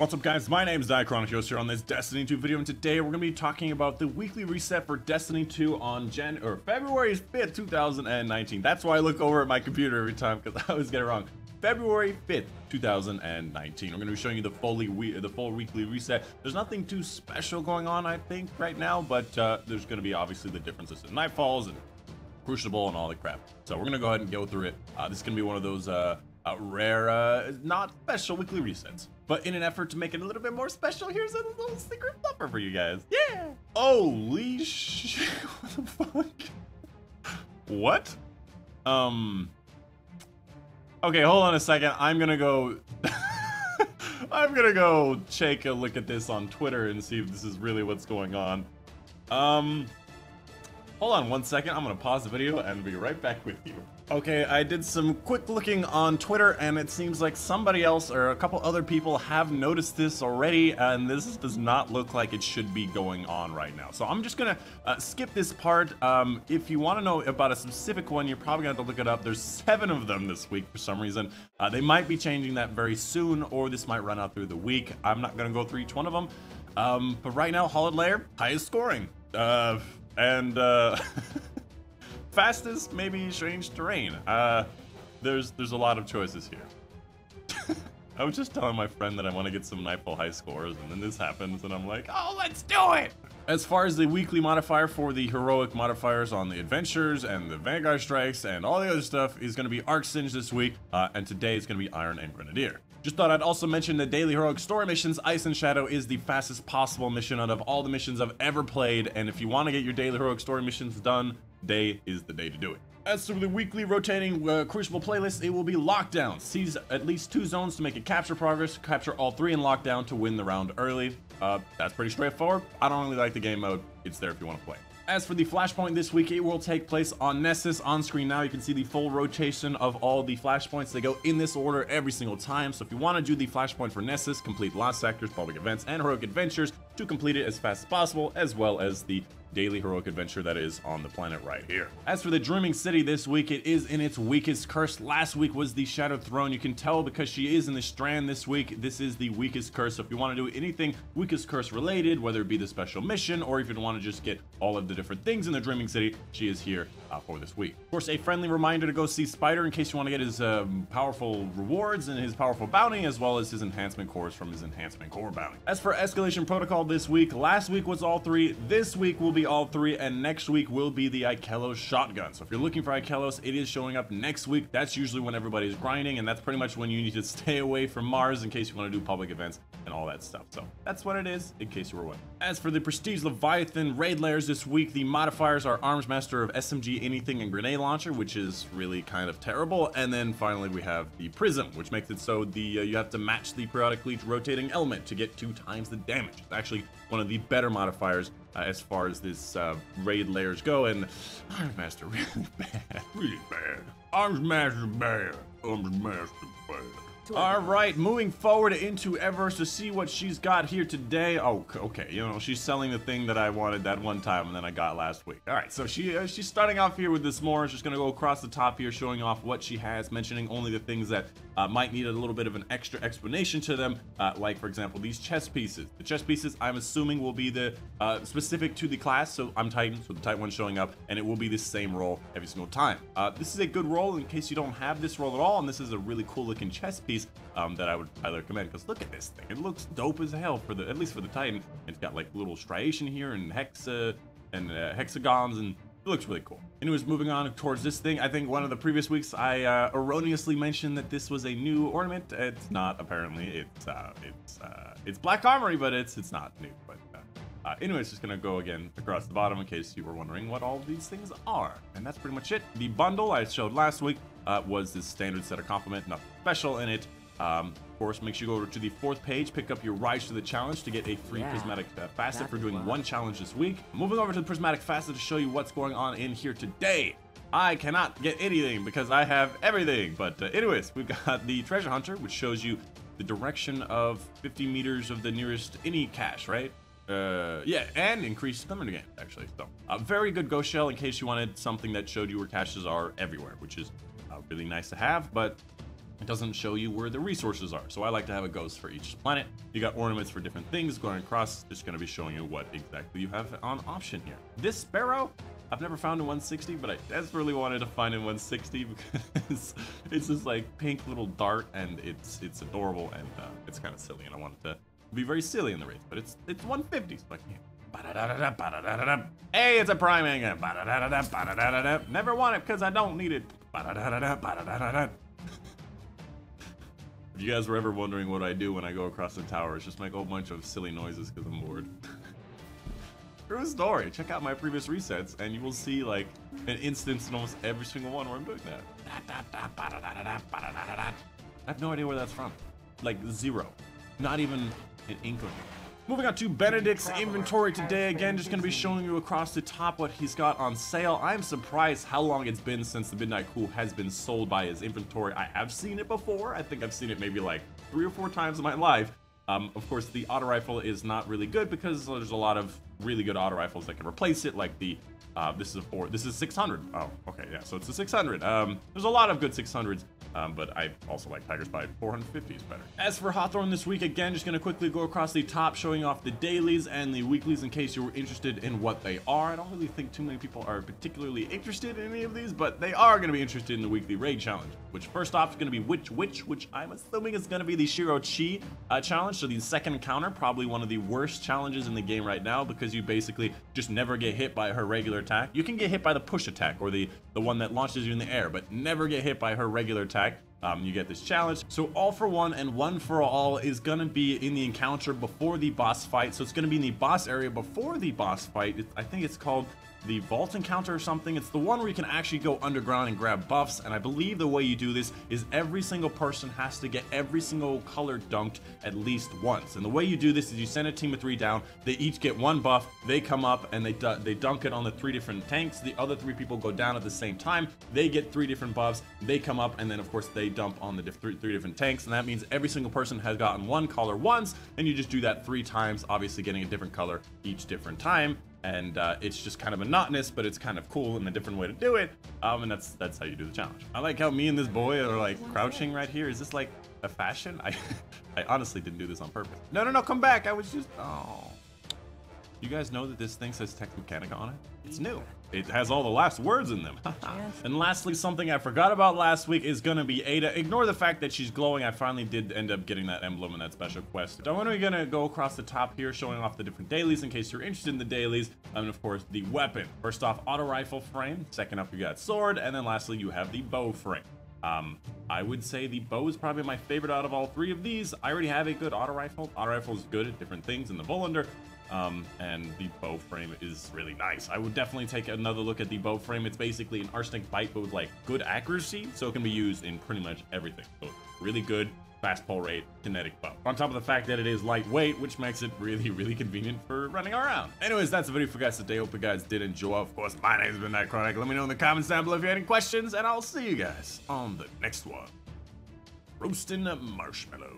What's up guys, my name is Dychronic here on this Destiny 2 video, and today we're going to be talking about the weekly reset for Destiny 2 on February 5th, 2019. That's why I look over at my computer every time, because I always get it wrong. February 5th, 2019. We're going to be showing you the full weekly reset. There's nothing too special going on, I think, right now, but there's going to be obviously the differences in Nightfalls and Crucible and all the crap. So we're going to go ahead and go through it. This is going to be one of those rare, not special weekly resets. But in an effort to make it a little bit more special, here's a little secret fluffer for you guys. Yeah! Holy shit, what the fuck? What? Okay, hold on a second. I'm gonna go... I'm gonna go take a look at this on Twitter and see if this is really what's going on. Hold on one second. I'm gonna pause the video and be right back with you. Okay, I did some quick looking on Twitter, and it seems like somebody else or a couple other people have noticed this already, and this does not look like it should be going on right now. So I'm just gonna skip this part. If you want to know about a specific one, you're probably gonna have to look it up. There's 7 of them this week for some reason. They might be changing that very soon, or this might run out through the week. I'm not gonna go through each one of them. But right now, Hollowed Lair, highest scoring. Fastest, maybe strange terrain. There's a lot of choices here. I was just telling my friend that I want to get some Nightfall high scores, and then this happens, and I'm like, oh, let's do it! As far as the weekly modifier for the heroic modifiers on the adventures and the Vanguard strikes and all the other stuff is going to be Arc Singe this week, and today it's going to be Iron and Grenadier. Just thought I'd also mention the daily heroic story missions. Ice and Shadow is the fastest possible mission out of all the missions I've ever played, and if you want to get your daily heroic story missions done, today is the day to do it. As for the weekly rotating Crucible playlist, it will be Lockdown. Seize at least 2 zones to make a capture progress, capture all 3 in Lockdown to win the round early. That's pretty straightforward. I don't really like the game mode. It's there if you want to play. As for the Flashpoint this week, it will take place on Nessus. On screen now, you can see the full rotation of all the Flashpoints. They go in this order every single time. So if you want to do the Flashpoint for Nessus, complete Lost Sectors, Public Events, and Heroic Adventures to complete it as fast as possible, as well as the daily heroic adventure that is on the planet right here. As for the Dreaming City this week, it is in its weakest curse. Last week was the Shadowed Throne. You can tell because she is in the Strand this week. This is the weakest curse. So if you want to do anything weakest curse related, whether it be the special mission or if you want to just get all of the different things in the Dreaming City, she is here for this week. Of course, a friendly reminder to go see Spider in case you want to get his powerful rewards and his powerful bounty, as well as his enhancement cores from his enhancement core bounty. As for Escalation Protocol this week, last week was all 3. This week will be all 3, and next week will be the Ikelos shotgun. So if you're looking for Ikelos, it is showing up next week. That's usually when everybody's grinding, and that's pretty much when you need to stay away from Mars in case you want to do public events and all that stuff. So that's what it is, in case you were wondering. As for the Prestige Leviathan raid layers this week, the modifiers are Arms Master of SMG Anything and Grenade Launcher, which is really kind of terrible. And then finally we have the Prism, which makes it so the you have to match the periodically rotating element to get 2 times the damage. It's actually one of the better modifiers as far as this raid layers go, and Arms Master really bad, really bad. Arms Master bad, Arms Master bad. All right, moving forward into Eververse to see what she's got here today. Oh, okay, you know, she's selling the thing that I wanted that one time and then I got last week. All right, so she's starting off here with this more. She's gonna go across the top here, showing off what she has, mentioning only the things that might need a little bit of an extra explanation to them, like for example these chest pieces. The chest pieces I'm assuming will be the specific to the class, so I'm Titan, so the Titan one's showing up, and it will be the same role every single time. This is a good role in case you don't have this role at all, and this is a really cool looking chest piece that I would highly recommend, because look at this thing. It looks dope as hell for the, at least for the Titan. It's got like little striation here and hexagons, and it looks really cool. Anyways, moving on towards this thing. I think one of the previous weeks I erroneously mentioned that this was a new ornament. It's not, apparently. It's Black Armory, but it's not new. But anyways, just gonna go again across the bottom in case you were wondering what all of these things are. And that's pretty much it. The bundle I showed last week was this standard set of complement, nothing special in it. Of course, make sure you go over to the 4th page, pick up your Rise to the Challenge to get a free Prismatic Facet for doing 1 challenge this week. Moving over to the Prismatic Facet to show you what's going on in here today. I cannot get anything because I have everything. But anyways, we've got the Treasure Hunter, which shows you the direction of 50 meters of the nearest any cache, right? Yeah, and increased limit again, actually. So, a very good ghost shell in case you wanted something that showed you where caches are everywhere, which is really nice to have. But It doesn't show you where the resources are. So I like to have a ghost for each planet. You got ornaments for different things going across. Just going to be showing you what exactly you have on option here. This sparrow, I've never found in 160, but I desperately wanted to find in 160 because it's this like pink little dart and it's adorable and it's kind of silly, and I wanted to be very silly in the race, but it's 150, so I can't. Hey, it's a prime again. Never want it because I don't need it. If you guys were ever wondering what I do when I go across the tower, it's just make a whole bunch of silly noises because I'm bored. True story. Check out my previous resets and you will see like an instance in almost every single one where I'm doing that. I have no idea where that's from. Like zero. Not even an inkling. Moving on to Benedict's inventory today. Again, just going to be showing you across the top what he's got on sale. I'm surprised how long it's been since the Midnight Cool has been sold by his inventory. I have seen it before. I think I've seen it maybe like 3 or 4 times in my life. Of course, the auto rifle is not really good because there's a lot of really good auto rifles that can replace it, like the this is 600. Oh, okay, yeah, so it's a 600. There's a lot of good 600s, but I also like Tiger Spy 450 is better. As for Hawthorne this week, again, just gonna quickly go across the top, showing off the dailies and the weeklies in case you were interested in what they are. I don't really think too many people are particularly interested in any of these, but they are gonna be interested in the weekly raid challenge, which first off is gonna be which I'm assuming is gonna be the Shiro Chi challenge. So the second encounter, probably one of the worst challenges in the game right now because you basically just never get hit by her regular attack. You can get hit by the push attack or the one that launches you in the air, but never get hit by her regular attack. You get this challenge. So all for one and one for all is gonna be in the encounter before the boss fight. So it's gonna be in the boss area before the boss fight. I think it's called the vault encounter or something. It's the one where you can actually go underground and grab buffs, and I believe the way you do this is every single person has to get every single color dunked at least once. And the way you do this is you send a team of 3 down, they each get 1 buff, they come up and they dunk it on the 3 different tanks. The other 3 people go down at the same time, they get 3 different buffs, they come up, and then of course they dump on the 3 different tanks, and that means every single person has gotten 1 color once, and you just do that 3 times, obviously getting a different color each different time. And it's just kind of monotonous, but it's kind of cool and a different way to do it. And that's how you do the challenge. I like how me and this boy are like crouching right here. Is this like a fashion? I honestly didn't do this on purpose. No, come back. I was just, oh. You guys know that this thing says Tech Mechanica on it? It's new. It has all the last words in them. And lastly, something I forgot about last week is gonna be Ada. Ignore the fact that she's glowing. I finally did end up getting that emblem in that special quest. So I'm gonna go across the top here, showing off the different dailies in case you're interested in the dailies. And of course, the weapon. First off, auto rifle frame. Second up, you got sword. And then lastly, you have the bow frame. I would say the bow is probably my favorite out of all 3 of these. I already have a good auto rifle. Auto rifle is good at different things in the Volander. And the bow frame is really nice. I would definitely take another look at the bow frame. It's basically an arsenic bite, but with like good accuracy, so it can be used in pretty much everything. So really good, fast pull rate, kinetic bow. On top of the fact that it is lightweight, which makes it really convenient for running around. Anyways, that's the video for you guys today. Hope you guys did enjoy. Of course, my name's been Dychronic. Let me know in the comments down below if you have any questions, and I'll see you guys on the next one. Roasting marshmallow.